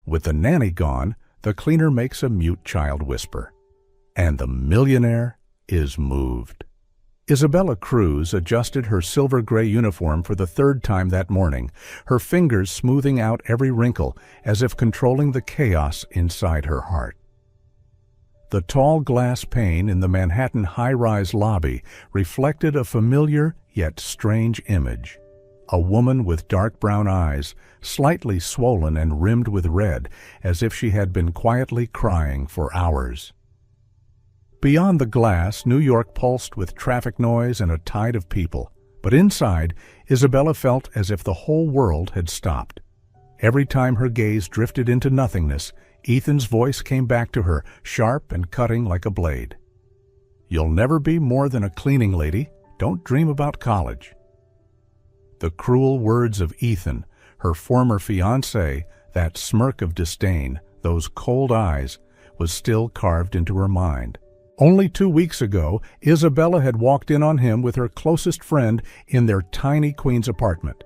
With the nanny gone, the cleaner makes a mute child whisper. And the millionaire is moved. Isabella Cruz adjusted her silver-gray uniform for the third time that morning, her fingers smoothing out every wrinkle as if controlling the chaos inside her heart. The tall glass pane in the Manhattan high-rise lobby reflected a familiar yet strange image. A woman with dark brown eyes, slightly swollen and rimmed with red, as if she had been quietly crying for hours. Beyond the glass, New York pulsed with traffic noise and a tide of people, but inside, Isabella felt as if the whole world had stopped. Every time her gaze drifted into nothingness, Ethan's voice came back to her, sharp and cutting like a blade. "You'll never be more than a cleaning lady. Don't dream about college." The cruel words of Ethan, her former fiancé, that smirk of disdain, those cold eyes, was still carved into her mind. Only 2 weeks ago, Isabella had walked in on him with her closest friend in their tiny Queens apartment.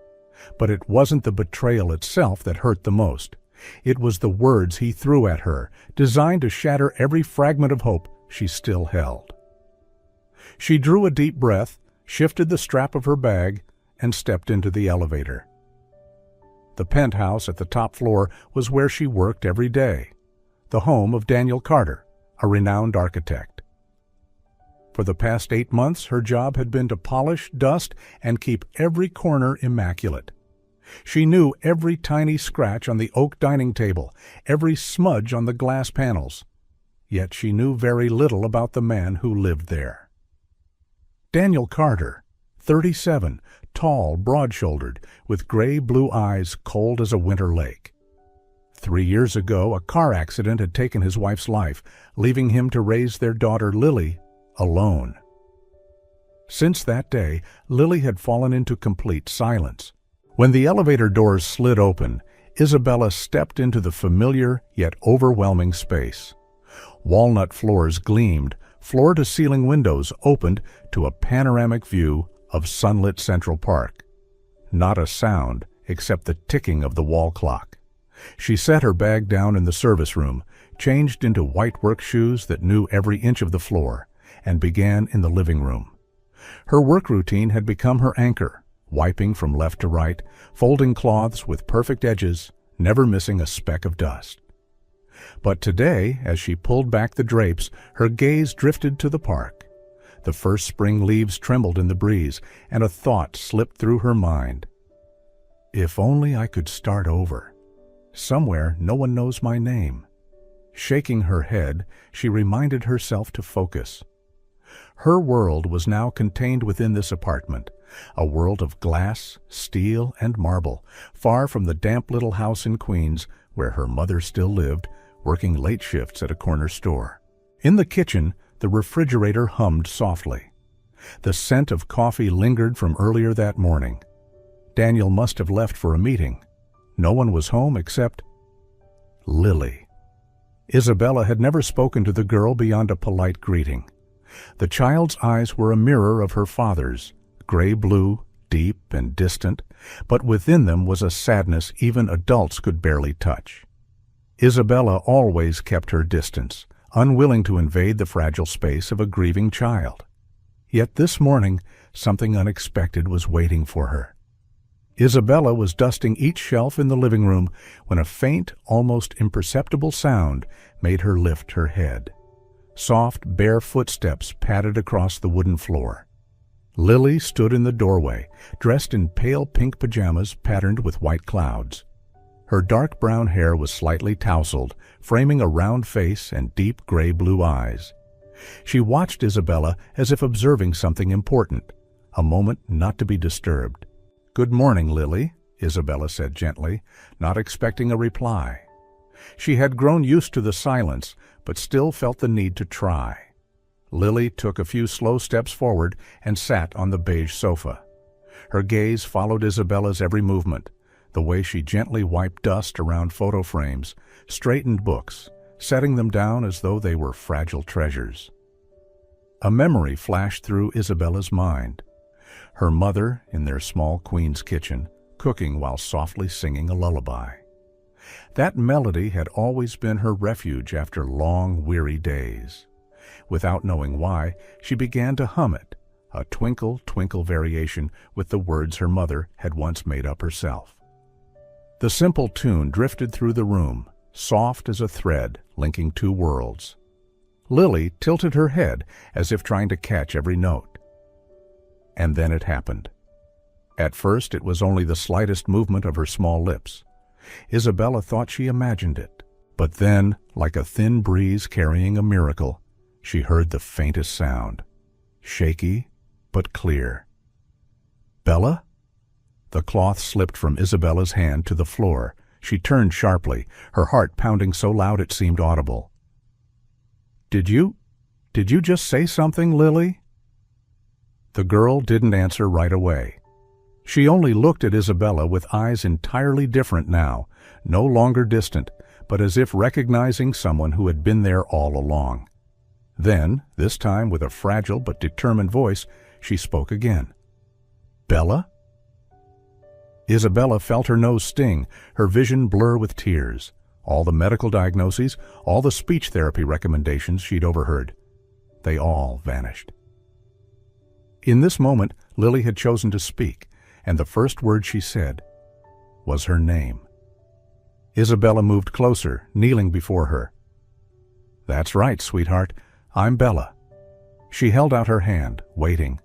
But it wasn't the betrayal itself that hurt the most. It was the words he threw at her, designed to shatter every fragment of hope she still held. She drew a deep breath, shifted the strap of her bag, and stepped into the elevator. The penthouse at the top floor was where she worked every day, the home of Daniel Carter, a renowned architect. For the past 8 months, her job had been to polish, dust, and keep every corner immaculate. She knew every tiny scratch on the oak dining table, every smudge on the glass panels. Yet she knew very little about the man who lived there. Daniel Carter, 37, tall, broad-shouldered, with gray-blue eyes cold as a winter lake. 3 years ago, a car accident had taken his wife's life, leaving him to raise their daughter Lily alone. Since that day, Lily had fallen into complete silence. When the elevator doors slid open, Isabella stepped into the familiar yet overwhelming space. Walnut floors gleamed, floor-to-ceiling windows opened to a panoramic view of sunlit Central Park. Not a sound except the ticking of the wall clock. She set her bag down in the service room, changed into white work shoes that knew every inch of the floor, and began in the living room. Her work routine had become her anchor, wiping from left to right, folding cloths with perfect edges, never missing a speck of dust. But today, as she pulled back the drapes, her gaze drifted to the park. The first spring leaves trembled in the breeze, and a thought slipped through her mind. If only I could start over. Somewhere no one knows my name. Shaking her head, she reminded herself to focus. Her world was now contained within this apartment, a world of glass, steel, and marble, far from the damp little house in Queens where her mother still lived, working late shifts at a corner store. In the kitchen, the refrigerator hummed softly. The scent of coffee lingered from earlier that morning. Daniel must have left for a meeting. No one was home except Lily. Isabella had never spoken to the girl beyond a polite greeting. The child's eyes were a mirror of her father's, gray-blue, deep and distant, but within them was a sadness even adults could barely touch. Isabella always kept her distance, unwilling to invade the fragile space of a grieving child. Yet this morning, something unexpected was waiting for her. Isabella was dusting each shelf in the living room when a faint, almost imperceptible sound made her lift her head. Soft, bare footsteps padded across the wooden floor. Lily stood in the doorway, dressed in pale pink pajamas patterned with white clouds. Her dark brown hair was slightly tousled, framing a round face and deep gray-blue eyes. She watched Isabella as if observing something important, a moment not to be disturbed. "Good morning, Lily," Isabella said gently, not expecting a reply. She had grown used to the silence, but still felt the need to try. Lily took a few slow steps forward and sat on the beige sofa. Her gaze followed Isabella's every movement, the way she gently wiped dust around photo frames, straightened books, setting them down as though they were fragile treasures. A memory flashed through Isabella's mind. Her mother in their small Queens kitchen, cooking while softly singing a lullaby. That melody had always been her refuge after long, weary days. Without knowing why, she began to hum it, a twinkle, twinkle variation with the words her mother had once made up herself. The simple tune drifted through the room, soft as a thread linking two worlds. Lily tilted her head as if trying to catch every note. And then it happened. At first it was only the slightest movement of her small lips. Isabella thought she imagined it, but then, like a thin breeze carrying a miracle, she heard the faintest sound, shaky but clear. "Bella?" The cloth slipped from Isabella's hand to the floor. She turned sharply, her heart pounding so loud it seemed audible. Did you just say something, Lily?" The girl didn't answer right away. She only looked at Isabella with eyes entirely different now, no longer distant, but as if recognizing someone who had been there all along. Then, this time with a fragile but determined voice, she spoke again. "Bella?" Isabella felt her nose sting, her vision blur with tears. All the medical diagnoses, all the speech therapy recommendations she'd overheard, they all vanished. In this moment, Lily had chosen to speak, and the first word she said was her name. Isabella moved closer, kneeling before her. "That's right, sweetheart. I'm Bella." She held out her hand, waiting.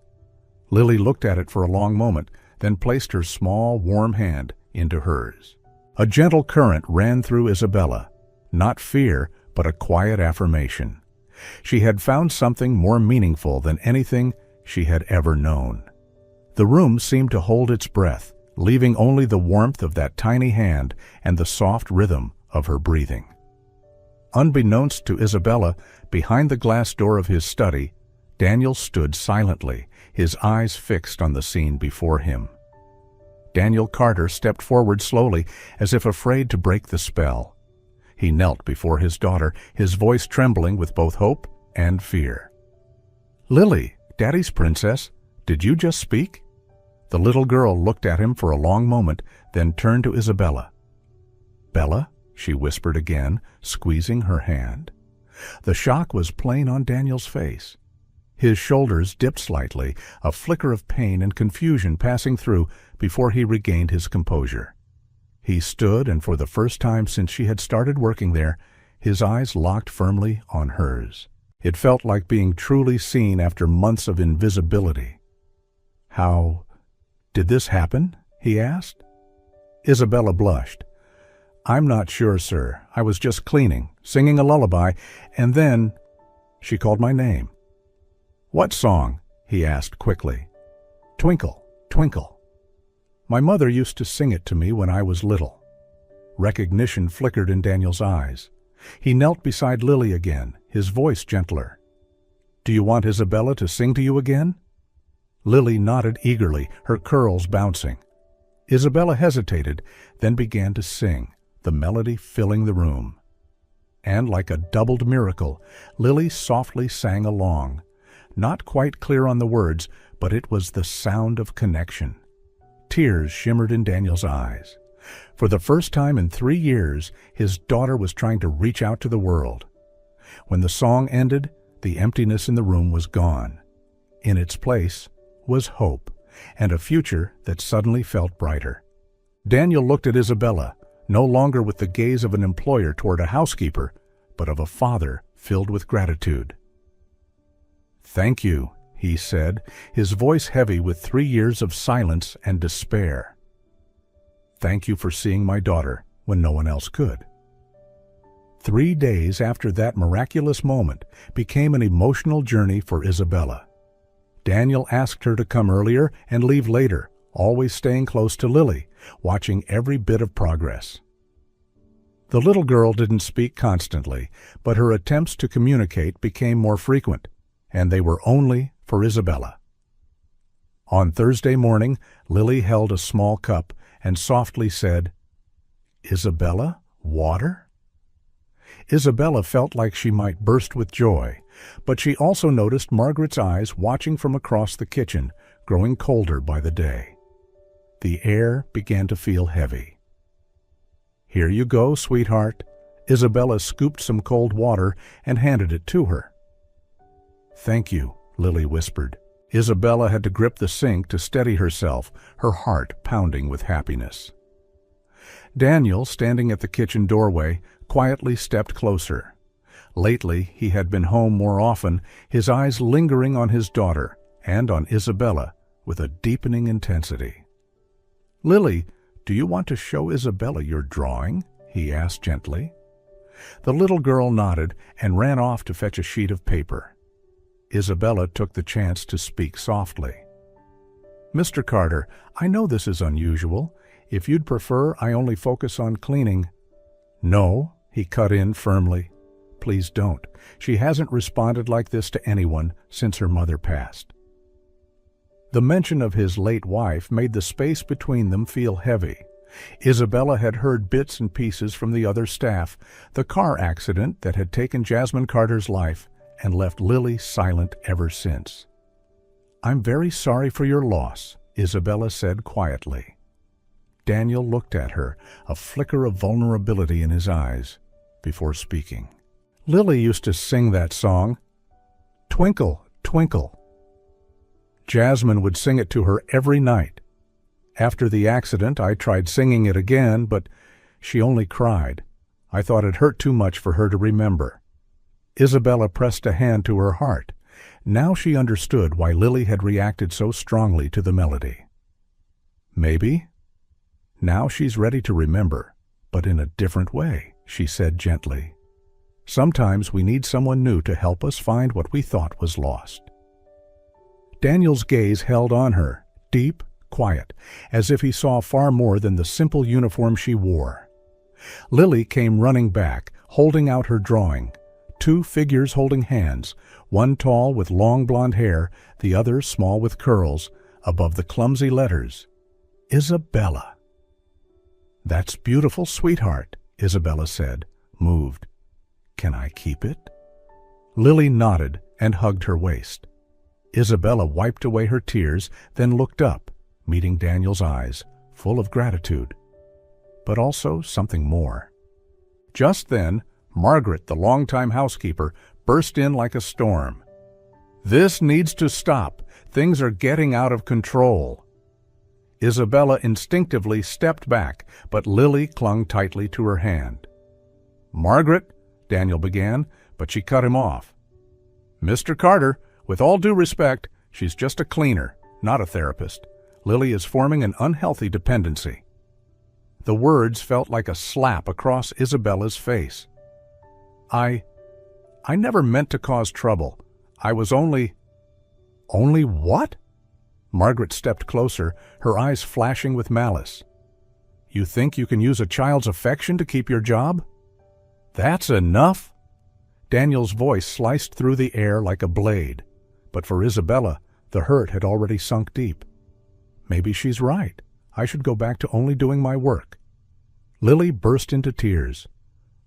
Lily looked at it for a long moment, then placed her small, warm hand into hers. A gentle current ran through Isabella, not fear, but a quiet affirmation. She had found something more meaningful than anything she had ever known. The room seemed to hold its breath, leaving only the warmth of that tiny hand and the soft rhythm of her breathing. Unbeknownst to Isabella, behind the glass door of his study, Daniel stood silently, his eyes fixed on the scene before him. Daniel Carter stepped forward slowly, as if afraid to break the spell. He knelt before his daughter, his voice trembling with both hope and fear. "Lily, Daddy's princess, did you just speak?" The little girl looked at him for a long moment, then turned to Isabella. "Bella?" she whispered again, squeezing her hand. The shock was plain on Daniel's face. His shoulders dipped slightly, a flicker of pain and confusion passing through before he regained his composure. He stood, and for the first time since she had started working there, his eyes locked firmly on hers. It felt like being truly seen after months of invisibility. "How did this happen?" he asked. Isabella blushed. "I'm not sure, sir. I was just cleaning, singing a lullaby, and then she called my name." "What song?" he asked quickly. "Twinkle, Twinkle. My mother used to sing it to me when I was little." Recognition flickered in Daniel's eyes. He knelt beside Lily again, his voice gentler. "Do you want Isabella to sing to you again?" Lily nodded eagerly, her curls bouncing. Isabella hesitated, then began to sing, the melody filling the room. And like a doubled miracle, Lily softly sang along. Not quite clear on the words, but it was the sound of connection. Tears shimmered in Daniel's eyes. For the first time in 3 years, his daughter was trying to reach out to the world. When the song ended, the emptiness in the room was gone. In its place was hope, and a future that suddenly felt brighter. Daniel looked at Isabella, no longer with the gaze of an employer toward a housekeeper, but of a father filled with gratitude. "Thank you," he said, his voice heavy with 3 years of silence and despair. "Thank you for seeing my daughter when no one else could." 3 days after that miraculous moment became an emotional journey for Isabella. Daniel asked her to come earlier and leave later, always staying close to Lily, watching every bit of progress. The little girl didn't speak constantly, but her attempts to communicate became more frequent, and they were only for Isabella. On Thursday morning, Lily held a small cup and softly said, "Isabella, water?" Isabella felt like she might burst with joy, but she also noticed Margaret's eyes watching from across the kitchen, growing colder by the day. The air began to feel heavy. "Here you go, sweetheart." Isabella scooped some cold water and handed it to her. "Thank you," Lily whispered. Isabella had to grip the sink to steady herself, her heart pounding with happiness. Daniel, standing at the kitchen doorway, quietly stepped closer. Lately, he had been home more often, his eyes lingering on his daughter and on Isabella with a deepening intensity. "Lily, do you want to show Isabella your drawing?" he asked gently. The little girl nodded and ran off to fetch a sheet of paper. Isabella took the chance to speak softly. "Mr. Carter, I know this is unusual. If you'd prefer, I only focus on cleaning." "No," he cut in firmly. "Please don't. She hasn't responded like this to anyone since her mother passed." The mention of his late wife made the space between them feel heavy. Isabella had heard bits and pieces from the other staff, the car accident that had taken Jasmine Carter's life and left Lily silent ever since. "I'm very sorry for your loss," Isabella said quietly. Daniel looked at her, a flicker of vulnerability in his eyes, before speaking. "Lily used to sing that song, 'Twinkle, Twinkle.' Jasmine would sing it to her every night. After the accident, I tried singing it again, but she only cried. I thought it hurt too much for her to remember." Isabella pressed a hand to her heart. Now she understood why Lily had reacted so strongly to the melody. "Maybe. Now she's ready to remember, but in a different way," she said gently. "Sometimes we need someone new to help us find what we thought was lost." Daniel's gaze held on her, deep, quiet, as if he saw far more than the simple uniform she wore. Lily came running back, holding out her drawing. Two figures holding hands, one tall with long blonde hair, the other small with curls, above the clumsy letters, "Isabella." "That's beautiful, sweetheart," Isabella said, moved. "Can I keep it?" Lily nodded and hugged her waist. Isabella wiped away her tears, then looked up, meeting Daniel's eyes, full of gratitude, but also something more. Just then, Margaret, the longtime housekeeper, burst in like a storm. "This needs to stop. Things are getting out of control." Isabella instinctively stepped back, but Lily clung tightly to her hand. "Margaret," Daniel began, but she cut him off. "Mr. Carter, with all due respect, she's just a cleaner, not a therapist. Lily is forming an unhealthy dependency." The words felt like a slap across Isabella's face. I never meant to cause trouble. I was only—" "Only what?" Margaret stepped closer, her eyes flashing with malice. "You think you can use a child's affection to keep your job? That's enough!" Daniel's voice sliced through the air like a blade, but for Isabella, the hurt had already sunk deep. Maybe she's right. I should go back to only doing my work. Lily burst into tears.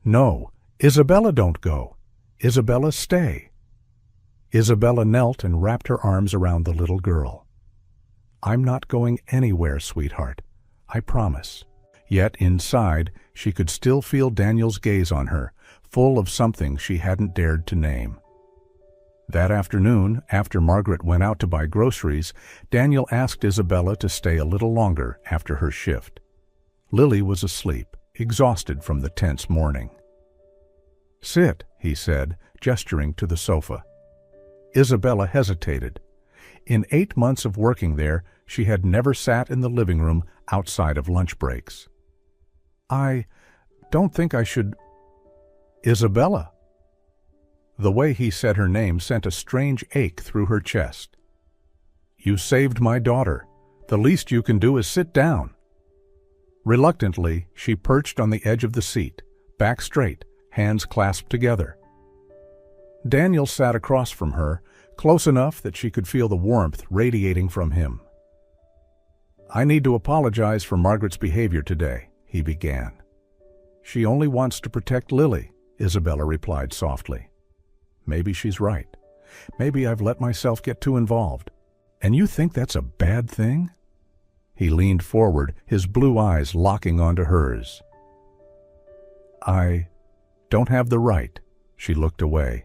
"No, Isabella, don't go. Isabella, stay." Isabella knelt and wrapped her arms around the little girl. "I'm not going anywhere, sweetheart. I promise." Yet inside, she could still feel Daniel's gaze on her, full of something she hadn't dared to name. That afternoon, after Margaret went out to buy groceries, Daniel asked Isabella to stay a little longer after her shift. Lily was asleep, exhausted from the tense morning. "Sit," he said, gesturing to the sofa. Isabella hesitated. In 8 months of working there, she had never sat in the living room outside of lunch breaks. "I don't think I should—" "Isabella." The way he said her name sent a strange ache through her chest. "You saved my daughter. The least you can do is sit down." Reluctantly, she perched on the edge of the seat, back straight, hands clasped together. Daniel sat across from her, close enough that she could feel the warmth radiating from him. "I need to apologize for Margaret's behavior today," he began. "She only wants to protect Lily," Isabella replied softly. "Maybe she's right. Maybe I've let myself get too involved. And you think that's a bad thing?" He leaned forward, his blue eyes locking onto hers. I don't have the right. She looked away.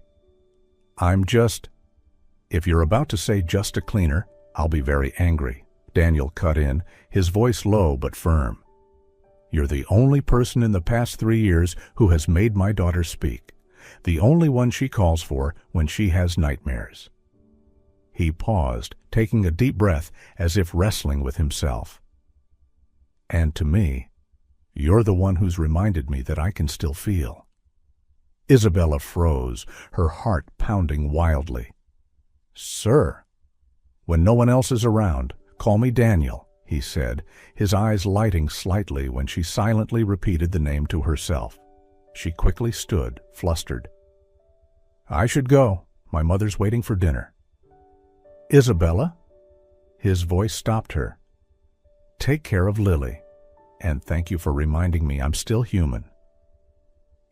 If you're about to say just a cleaner, I'll be very angry. Daniel cut in, his voice low but firm. You're the only person in the past 3 years who has made my daughter speak. The only one she calls for when she has nightmares. He paused, taking a deep breath as if wrestling with himself. And to me, you're the one who's reminded me that I can still feel. Isabella froze, her heart pounding wildly. Sir, when no one else is around, call me Daniel, he said, his eyes lighting slightly when she silently repeated the name to herself. She quickly stood, flustered. I should go. My mother's waiting for dinner. Isabella? His voice stopped her. Take care of Lily, and thank you for reminding me I'm still human.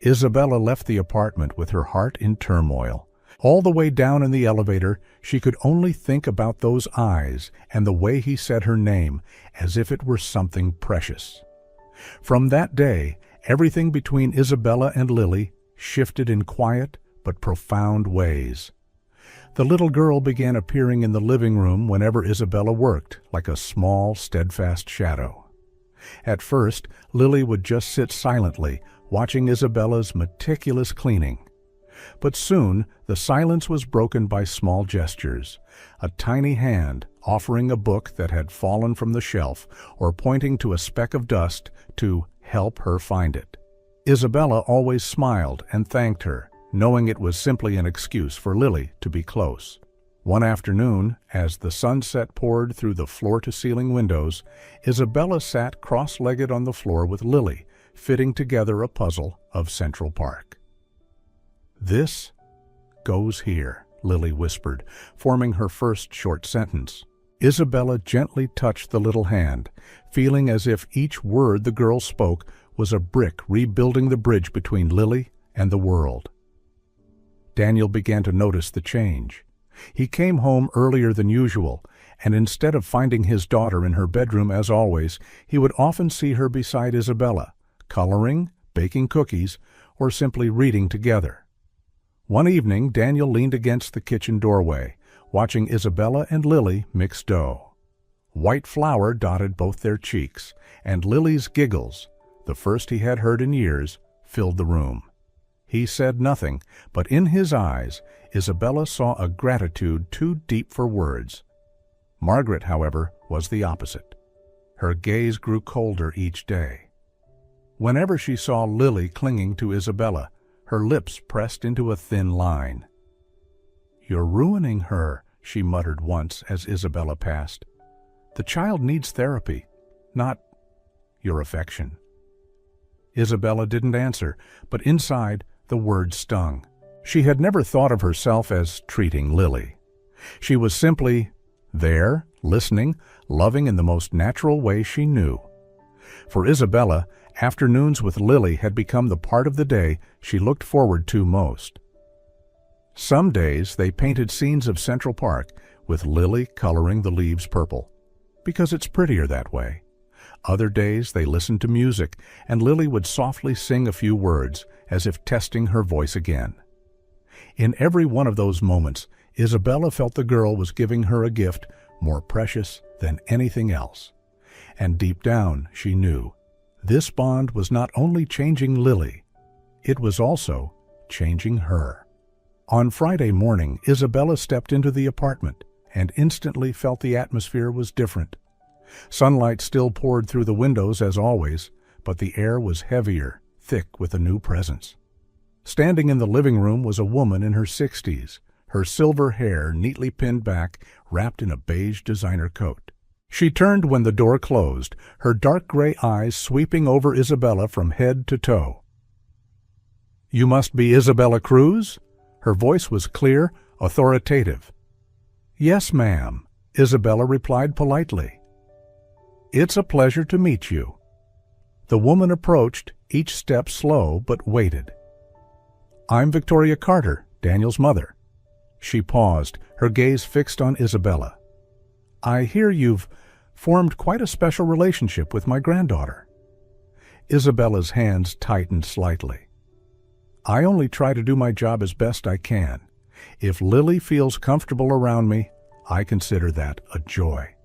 Isabella left the apartment with her heart in turmoil. All the way down in the elevator, she could only think about those eyes and the way he said her name as if it were something precious. From that day, everything between Isabella and Lily shifted in quiet but profound ways. The little girl began appearing in the living room whenever Isabella worked, like a small, steadfast shadow. At first, Lily would just sit silently, watching Isabella's meticulous cleaning. But soon, the silence was broken by small gestures, a tiny hand offering a book that had fallen from the shelf or pointing to a speck of dust to help her find it. Isabella always smiled and thanked her, knowing it was simply an excuse for Lily to be close. One afternoon, as the sunset poured through the floor-to-ceiling windows, Isabella sat cross-legged on the floor with Lily, fitting together a puzzle of Central Park. This goes here, Lily whispered, forming her first short sentence. Isabella gently touched the little hand, feeling as if each word the girl spoke was a brick rebuilding the bridge between Lily and the world. Daniel began to notice the change. He came home earlier than usual, and instead of finding his daughter in her bedroom as always, he would often see her beside Isabella, coloring, baking cookies, or simply reading together. One evening, Daniel leaned against the kitchen doorway, watching Isabella and Lily mix dough. White flour dotted both their cheeks, and Lily's giggles, the first he had heard in years, filled the room. He said nothing, but in his eyes, Isabella saw a gratitude too deep for words. Margaret, however, was the opposite. Her gaze grew colder each day. Whenever she saw Lily clinging to Isabella, her lips pressed into a thin line. "You're ruining her," she muttered once as Isabella passed. "The child needs therapy, not your affection." Isabella didn't answer, but inside, the words stung. She had never thought of herself as treating Lily. She was simply there, listening, loving in the most natural way she knew. For Isabella, afternoons with Lily had become the part of the day she looked forward to most. Some days they painted scenes of Central Park, with Lily coloring the leaves purple, because it's prettier that way. Other days they listened to music, and Lily would softly sing a few words, as if testing her voice again. In every one of those moments, Isabella felt the girl was giving her a gift more precious than anything else. And deep down, she knew, this bond was not only changing Lily, it was also changing her. On Friday morning, Isabella stepped into the apartment and instantly felt the atmosphere was different. Sunlight still poured through the windows as always, but the air was heavier, thick with a new presence. Standing in the living room was a woman in her 60s, her silver hair neatly pinned back, wrapped in a beige designer coat. She turned when the door closed, her dark gray eyes sweeping over Isabella from head to toe. "You must be Isabella Cruz?" Her voice was clear, authoritative. "Yes, ma'am," Isabella replied politely. "It's a pleasure to meet you." The woman approached, each step slow, but waited. "I'm Victoria Carter, Daniel's mother." She paused, her gaze fixed on Isabella. "I hear you've formed quite a special relationship with my granddaughter." Isabella's hands tightened slightly. "I only try to do my job as best I can. If Lily feels comfortable around me, I consider that a joy."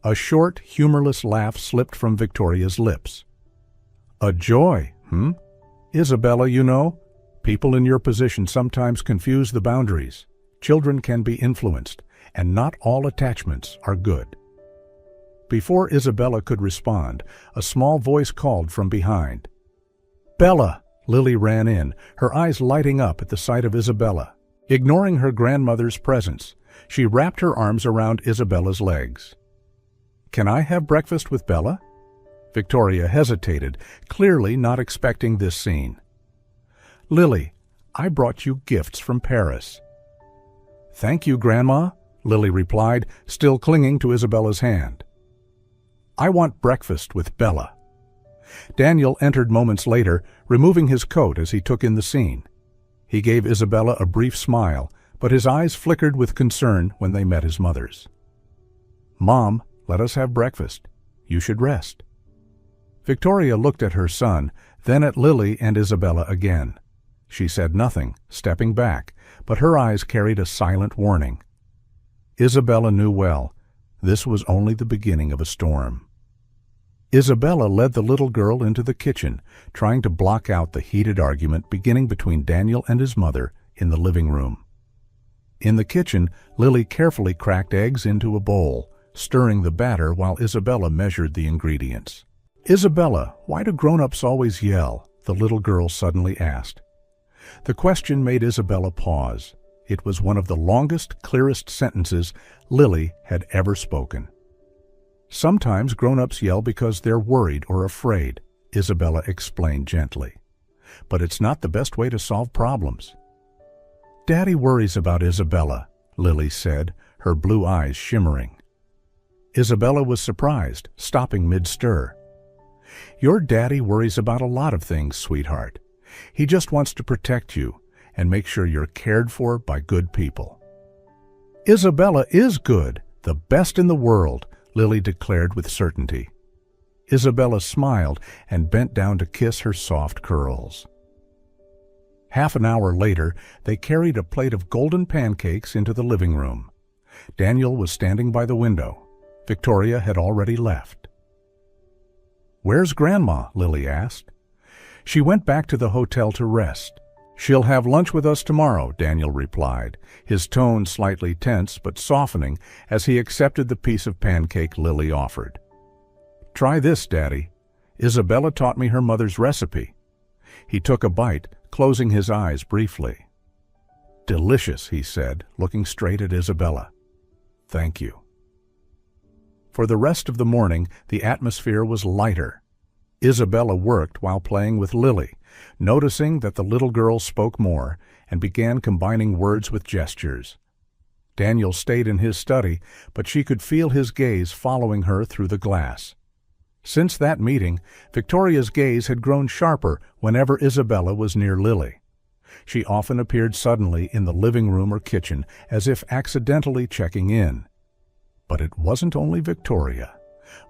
A short, humorless laugh slipped from Victoria's lips. "A joy, hmm? Isabella, you know, people in your position sometimes confuse the boundaries. Children can be influenced, and not all attachments are good." Before Isabella could respond, a small voice called from behind. "Bella!" Lily ran in, her eyes lighting up at the sight of Isabella. Ignoring her grandmother's presence, she wrapped her arms around Isabella's legs. "Can I have breakfast with Bella?" Victoria hesitated, clearly not expecting this scene. "Lily, I brought you gifts from Paris." "Thank you, Grandma," Lily replied, still clinging to Isabella's hand. "I want breakfast with Bella." Daniel entered moments later, removing his coat as he took in the scene. He gave Isabella a brief smile, but his eyes flickered with concern when they met his mother's. "Mom, let us have breakfast. You should rest." Victoria looked at her son, then at Lily and Isabella again. She said nothing, stepping back, but her eyes carried a silent warning. Isabella knew well, this was only the beginning of a storm. Isabella led the little girl into the kitchen, trying to block out the heated argument beginning between Daniel and his mother in the living room. In the kitchen, Lily carefully cracked eggs into a bowl, stirring the batter while Isabella measured the ingredients. "Isabella, why do grown-ups always yell?" the little girl suddenly asked. The question made Isabella pause. It was one of the longest, clearest sentences Lily had ever spoken. "Sometimes grown-ups yell because they're worried or afraid," Isabella explained gently. "But it's not the best way to solve problems." "Daddy worries about Isabella," Lily said, her blue eyes shimmering. Isabella was surprised, stopping mid-stir. "Your daddy worries about a lot of things, sweetheart. He just wants to protect you and make sure you're cared for by good people." "Isabella is good, the best in the world," Lily declared with certainty. Isabella smiled and bent down to kiss her soft curls. Half an hour later, they carried a plate of golden pancakes into the living room. Daniel was standing by the window. Victoria had already left. "Where's Grandma?" Lily asked. "She went back to the hotel to rest. She'll have lunch with us tomorrow," Daniel replied, his tone slightly tense but softening as he accepted the piece of pancake Lily offered. "Try this, Daddy. Isabella taught me her mother's recipe." He took a bite, closing his eyes briefly. "Delicious," he said, looking straight at Isabella. "Thank you." For the rest of the morning, the atmosphere was lighter. Isabella worked while playing with Lily, noticing that the little girl spoke more and began combining words with gestures. Daniel stayed in his study, but she could feel his gaze following her through the glass. Since that meeting, Victoria's gaze had grown sharper whenever Isabella was near Lily. She often appeared suddenly in the living room or kitchen, as if accidentally checking in. But it wasn't only Victoria.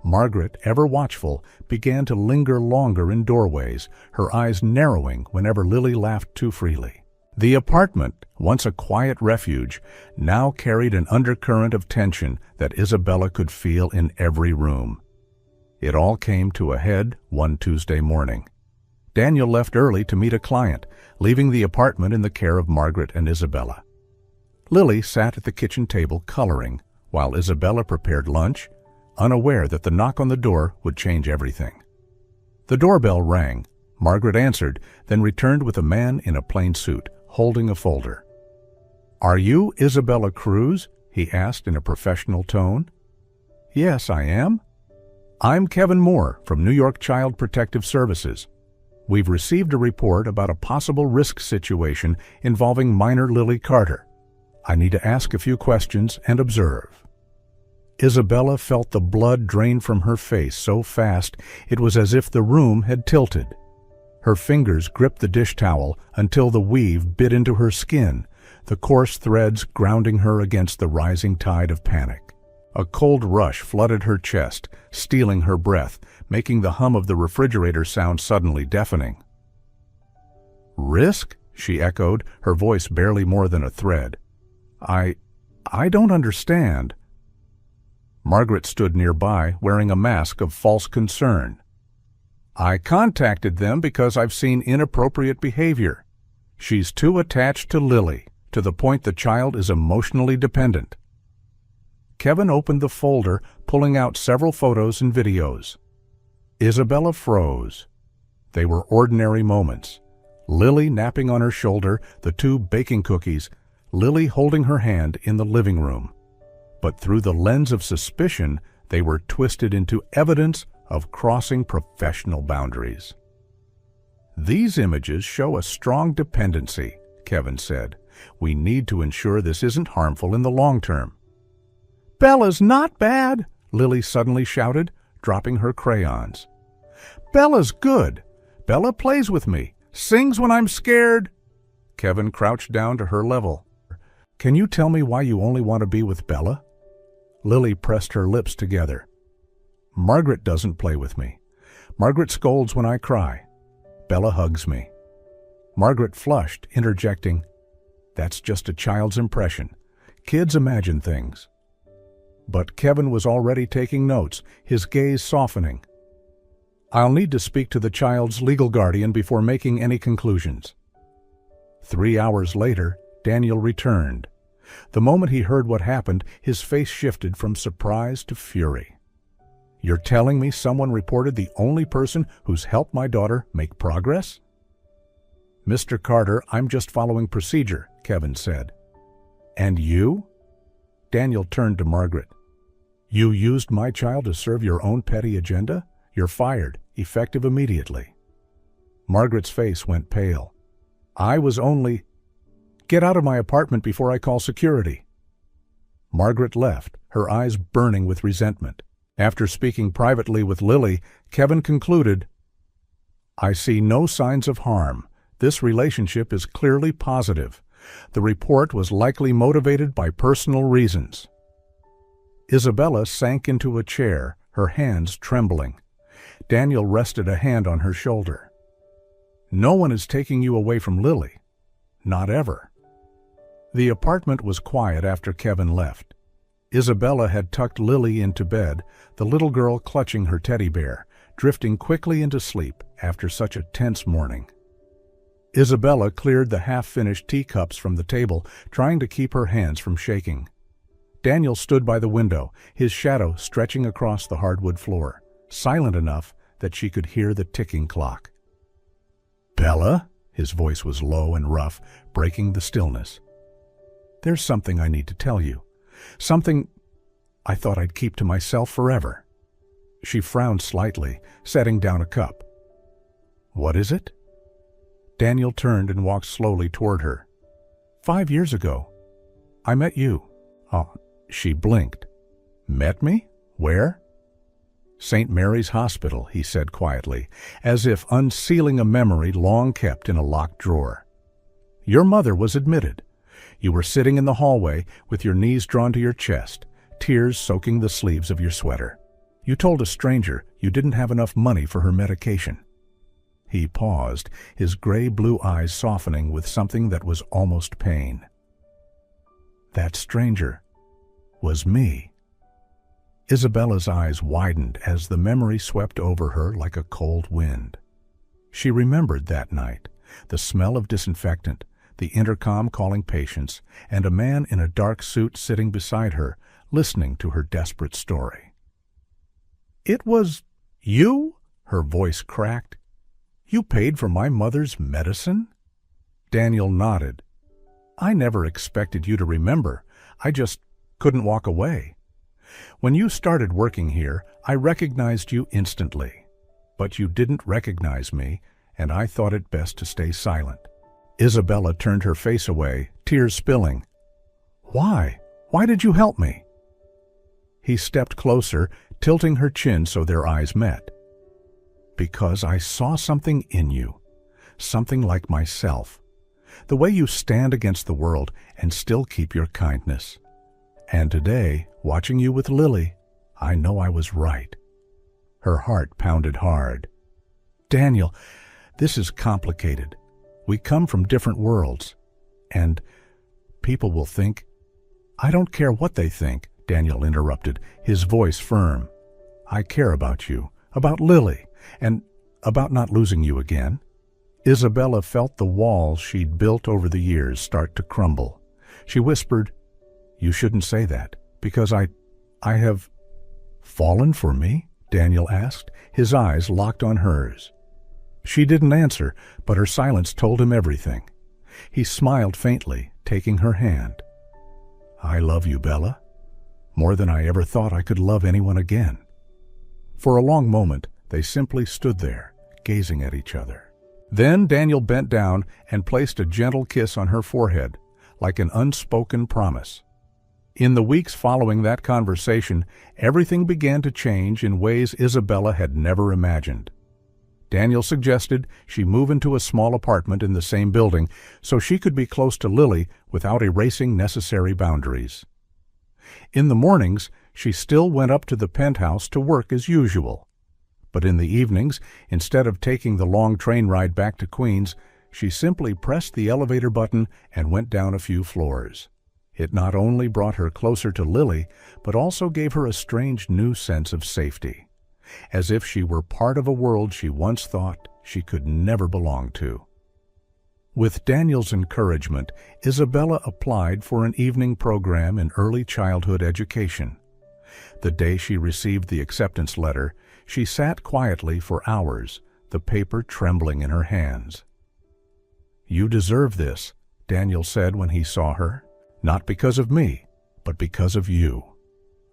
Margaret, ever watchful, began to linger longer in doorways, her eyes narrowing whenever Lily laughed too freely. The apartment, once a quiet refuge, now carried an undercurrent of tension that Isabella could feel in every room. It all came to a head one Tuesday morning. Daniel left early to meet a client, leaving the apartment in the care of Margaret and Isabella. Lily sat at the kitchen table coloring, while Isabella prepared lunch, unaware that the knock on the door would change everything. The doorbell rang. Margaret answered, then returned with a man in a plain suit, holding a folder. "Are you Isabella Cruz?" he asked in a professional tone. "Yes, I am." "I'm Kevin Moore from New York Child Protective Services. We've received a report about a possible risk situation involving minor Lily Carter. I need to ask a few questions and observe." Isabella felt the blood drain from her face so fast it was as if the room had tilted. Her fingers gripped the dish towel until the weave bit into her skin, the coarse threads grounding her against the rising tide of panic. A cold rush flooded her chest, stealing her breath, making the hum of the refrigerator sound suddenly deafening. "Risk?" she echoed, her voice barely more than a thread. I don't understand." Margaret stood nearby, wearing a mask of false concern. "I contacted them because I've seen inappropriate behavior. She's too attached to Lily, to the point the child is emotionally dependent." Kevin opened the folder, pulling out several photos and videos. Isabella froze. They were ordinary moments. Lily napping on her shoulder, the 2 baking cookies, Lily holding her hand in the living room. But through the lens of suspicion, they were twisted into evidence of crossing professional boundaries. "These images show a strong dependency," Kevin said. "We need to ensure this isn't harmful in the long term." "Bella's not bad," Lily suddenly shouted, dropping her crayons. "Bella's good. Bella plays with me, sings when I'm scared." Kevin crouched down to her level. "Can you tell me why you only want to be with Bella?" Lily pressed her lips together. "Margaret doesn't play with me. Margaret scolds when I cry. Bella hugs me." Margaret flushed, interjecting, "That's just a child's impression. Kids imagine things." But Kevin was already taking notes, his gaze softening. "I'll need to speak to the child's legal guardian before making any conclusions." 3 hours later, Daniel returned. The moment he heard what happened, his face shifted from surprise to fury. "You're telling me someone reported the only person who's helped my daughter make progress?" "Mr. Carter, I'm just following procedure," Kevin said. "And you?" Daniel turned to Margaret. "You used my child to serve your own petty agenda? You're fired, effective immediately." Margaret's face went pale. "I was only—" "Get out of my apartment before I call security." Margaret left, her eyes burning with resentment. After speaking privately with Lily, Kevin concluded, "I see no signs of harm. This relationship is clearly positive. The report was likely motivated by personal reasons." Isabella sank into a chair, her hands trembling. Daniel rested a hand on her shoulder. "No one is taking you away from Lily. Not ever." The apartment was quiet after Kevin left. Isabella had tucked Lily into bed, the little girl clutching her teddy bear, drifting quickly into sleep after such a tense morning. Isabella cleared the half-finished teacups from the table, trying to keep her hands from shaking. Daniel stood by the window, his shadow stretching across the hardwood floor, silent enough that she could hear the ticking clock. "Bella?" His voice was low and rough, breaking the stillness. "There's something I need to tell you. Something I thought I'd keep to myself forever." She frowned slightly, setting down a cup. "What is it?" Daniel turned and walked slowly toward her. 5 years ago, I met you." "Oh," she blinked. "Met me? Where?" "St. Mary's Hospital," he said quietly, as if unsealing a memory long kept in a locked drawer. "Your mother was admitted. You were sitting in the hallway with your knees drawn to your chest, tears soaking the sleeves of your sweater. You told a stranger you didn't have enough money for her medication." He paused, his gray-blue eyes softening with something that was almost pain. "That stranger was me." Isabella's eyes widened as the memory swept over her like a cold wind. She remembered that night, the smell of disinfectant, the intercom calling patients, and a man in a dark suit sitting beside her, listening to her desperate story. "It was you?" Her voice cracked. "You paid for my mother's medicine?" Daniel nodded. "I never expected you to remember. I just couldn't walk away. When you started working here, I recognized you instantly. But you didn't recognize me, and I thought it best to stay silent." Isabella turned her face away, tears spilling. "Why? Why did you help me?" He stepped closer, tilting her chin so their eyes met. "Because I saw something in you, something like myself. The way you stand against the world and still keep your kindness. And today, watching you with Lily, I know I was right." Her heart pounded hard. "Daniel, this is complicated. We come from different worlds. And people will think—" "I don't care what they think," Daniel interrupted, his voice firm. "I care about you, about Lily, and about not losing you again." Isabella felt the walls she'd built over the years start to crumble. She whispered, "You shouldn't say that, because I have—" "Fallen for me?" Daniel asked, his eyes locked on hers. She didn't answer, but her silence told him everything. He smiled faintly, taking her hand. "I love you, Bella, more than I ever thought I could love anyone again." For a long moment, they simply stood there, gazing at each other. Then Daniel bent down and placed a gentle kiss on her forehead, like an unspoken promise. In the weeks following that conversation, everything began to change in ways Isabella had never imagined. Daniel suggested she move into a small apartment in the same building so she could be close to Lily without erasing necessary boundaries. In the mornings, she still went up to the penthouse to work as usual. But in the evenings, instead of taking the long train ride back to Queens, she simply pressed the elevator button and went down a few floors. It not only brought her closer to Lily, but also gave her a strange new sense of safety, as if she were part of a world she once thought she could never belong to. With Daniel's encouragement, Isabella applied for an evening program in early childhood education. The day she received the acceptance letter, she sat quietly for hours, the paper trembling in her hands. "You deserve this," Daniel said when he saw her. "Not because of me, but because of you."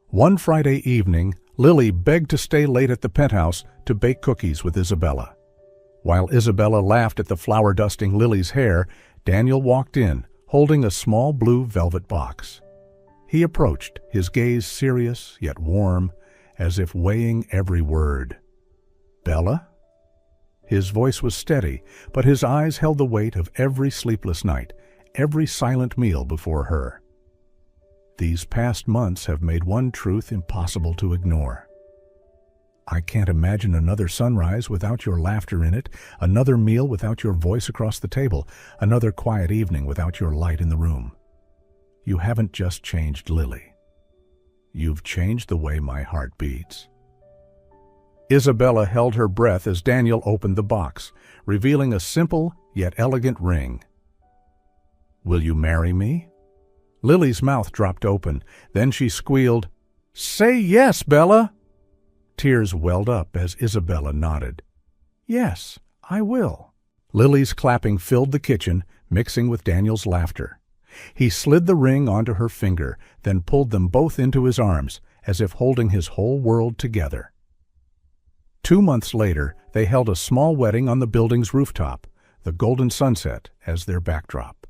One Friday evening, Lily begged to stay late at the penthouse to bake cookies with Isabella. While Isabella laughed at the flour dusting Lily's hair, Daniel walked in, holding a small blue velvet box. He approached, his gaze serious yet warm, as if weighing every word. "Bella?" His voice was steady, but his eyes held the weight of every sleepless night, every silent meal before her. "These past months have made one truth impossible to ignore. I can't imagine another sunrise without your laughter in it, another meal without your voice across the table, another quiet evening without your light in the room. You haven't just changed Lily. You've changed the way my heart beats." Isabella held her breath as Daniel opened the box, revealing a simple yet elegant ring. "Will you marry me?" Lily's mouth dropped open. Then she squealed, "Say yes, Bella!" Tears welled up as Isabella nodded. "Yes, I will." Lily's clapping filled the kitchen, mixing with Daniel's laughter. He slid the ring onto her finger, then pulled them both into his arms, as if holding his whole world together. 2 months later, they held a small wedding on the building's rooftop, the golden sunset as their backdrop.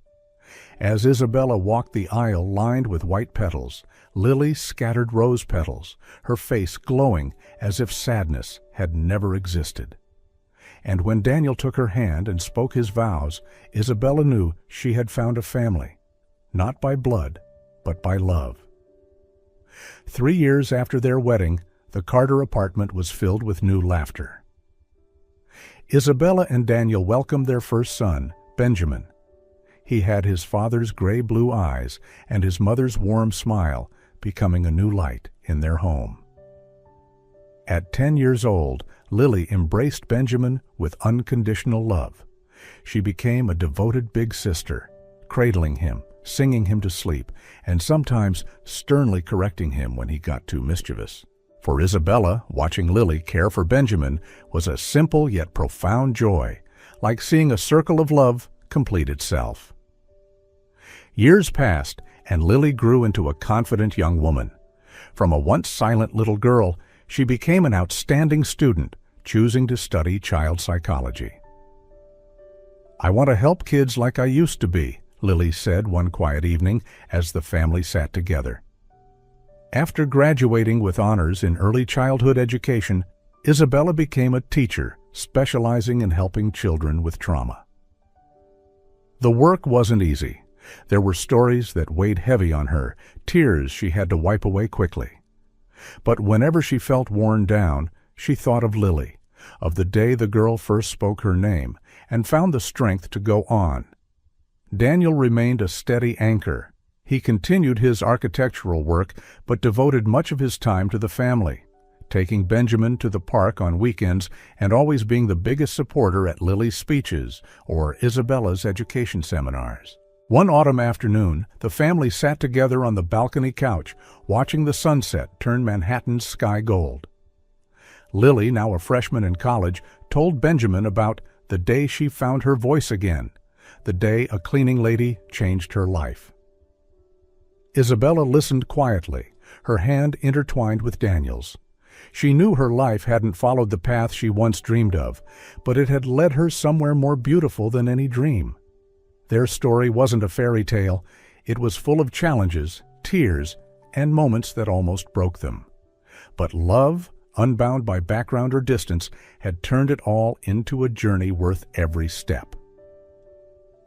As Isabella walked the aisle lined with white petals, Lily scattered rose petals, her face glowing as if sadness had never existed. And when Daniel took her hand and spoke his vows, Isabella knew she had found a family, not by blood, but by love. 3 years after their wedding, the Carter apartment was filled with new laughter. Isabella and Daniel welcomed their first son, Benjamin. He had his father's gray-blue eyes and his mother's warm smile, becoming a new light in their home. At 10 years old, Lily embraced Benjamin with unconditional love. She became a devoted big sister, cradling him, singing him to sleep, and sometimes sternly correcting him when he got too mischievous. For Isabella, watching Lily care for Benjamin was a simple yet profound joy, like seeing a circle of love complete itself. Years passed, and Lily grew into a confident young woman. From a once silent little girl, she became an outstanding student, choosing to study child psychology. "I want to help kids like I used to be," Lily said one quiet evening as the family sat together. After graduating with honors in early childhood education, Isabella became a teacher specializing in helping children with trauma. The work wasn't easy. There were stories that weighed heavy on her, tears she had to wipe away quickly. But whenever she felt worn down, She thought of Lily, of the day the girl first spoke her name, and found the strength to go on. Daniel remained a steady anchor. He continued his architectural work, but devoted much of his time to the family, taking Benjamin to the park on weekends and always being the biggest supporter at Lily's speeches or Isabella's education seminars. One autumn afternoon, the family sat together on the balcony couch, watching the sunset turn Manhattan's sky gold. Lily, now a freshman in college, told Benjamin about the day she found her voice again, the day a cleaning lady changed her life. Isabella listened quietly, her hand intertwined with Daniel's. She knew her life hadn't followed the path she once dreamed of, but it had led her somewhere more beautiful than any dream. Their story wasn't a fairy tale. It was full of challenges, tears, and moments that almost broke them. But love, unbound by background or distance, had turned it all into a journey worth every step.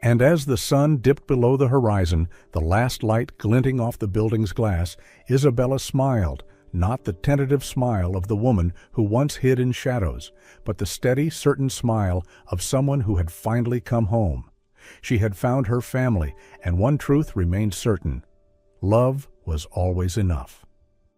And as the sun dipped below the horizon, the last light glinting off the building's glass, Isabella smiled, not the tentative smile of the woman who once hid in shadows, but the steady, certain smile of someone who had finally come home. She had found her family, and one truth remained certain: love was always enough.